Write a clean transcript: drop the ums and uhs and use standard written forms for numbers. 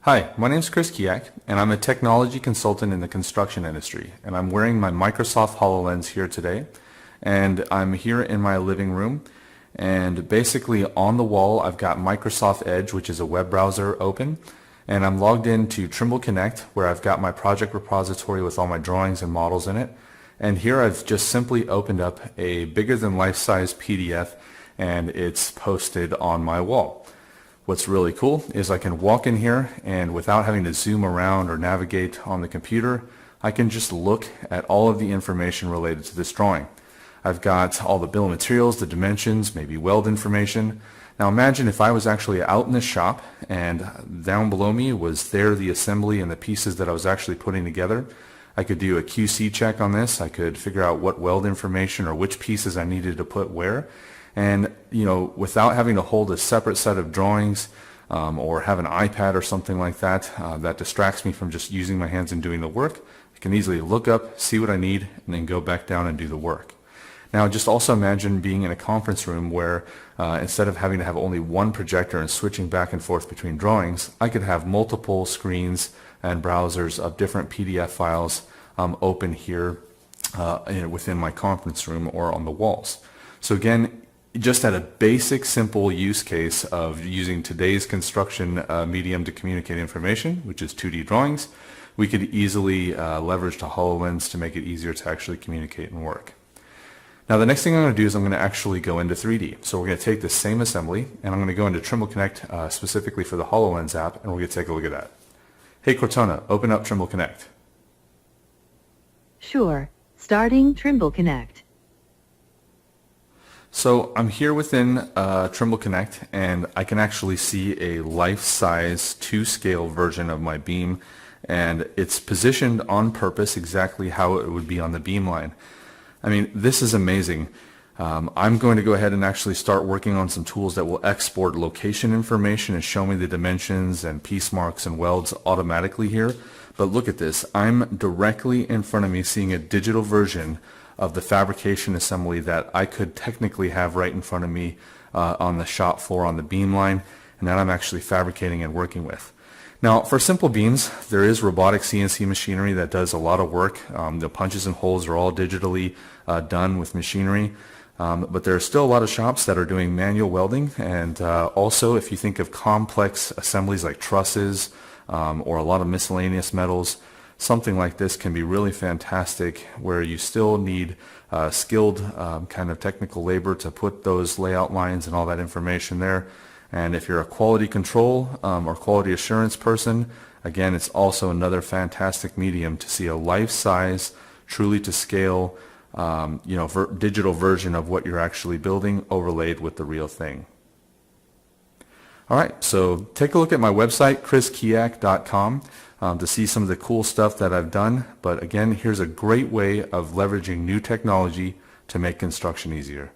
Hi, my name is Keyack, and I'm a technology consultant in the construction industry, and I'm wearing my Microsoft HoloLens here today, and I'm here in my living room, and basically on the wall I've got Microsoft Edge, which is a web browser, open, and I'm logged into Trimble Connect, where I've got my project repository with all my drawings and models in it, and here I've just simply opened up a bigger than life-size PDF, and it's posted on my wall. What's really cool is I can walk in here and without having to zoom around or navigate on the computer, I can just look at all of the information related to this drawing. I've got all the bill of materials, the dimensions, maybe weld information. Now imagine if I was actually out in the shop and down below me was there the assembly and the pieces that I was actually putting together. I could do a QC check on this. I could figure out what weld information or which pieces I needed to put where. And without having to hold a separate set of drawings or have an iPad or something like that, that distracts me from just using my hands and doing the work. I can easily look up, see what I need, and then go back down and do the work. Now just also imagine being in a conference room where instead of having to have only one projector and switching back and forth between drawings, I could have multiple screens and browsers of different PDF files open here within my conference room or on the walls. So again, just at a basic, simple use case of using today's construction medium to communicate information, which is 2D drawings, we could easily leverage the HoloLens to make it easier to actually communicate and work. Now the next thing I'm going to do is I'm going to actually go into 3D. So we're going to take the same assembly and I'm going to go into Trimble Connect specifically for the HoloLens app, and we're going to take a look at that. Hey Cortana, open up Trimble Connect. Sure. Starting Trimble Connect. So I'm here within Trimble Connect, and I can actually see a life-size to-scale version of my beam, and it's positioned on purpose exactly how it would be on the beam line. I mean, this is amazing. I'm going to go ahead and actually start working on some tools that will export location information and show me the dimensions and piece marks and welds automatically here. But look at this. I'm directly in front of me seeing a digital version of the fabrication assembly that I could technically have right in front of me on the shop floor on the beam line, and that I'm actually fabricating and working with. Now for simple beams, there is robotic CNC machinery that does a lot of work. The punches and holes are all digitally done with machinery, but there are still a lot of shops that are doing manual welding, and also if you think of complex assemblies like trusses or a lot of miscellaneous metals, something like this can be really fantastic, where you still need skilled kind of technical labor to put those layout lines and all that information there. And if you're a quality control or quality assurance person, again, it's also another fantastic medium to see a life-size, truly to scale, digital version of what you're actually building overlaid with the real thing. All right, so take a look at my website, chriskeyack.com, to see some of the cool stuff that I've done. But again, here's a great way of leveraging new technology to make construction easier.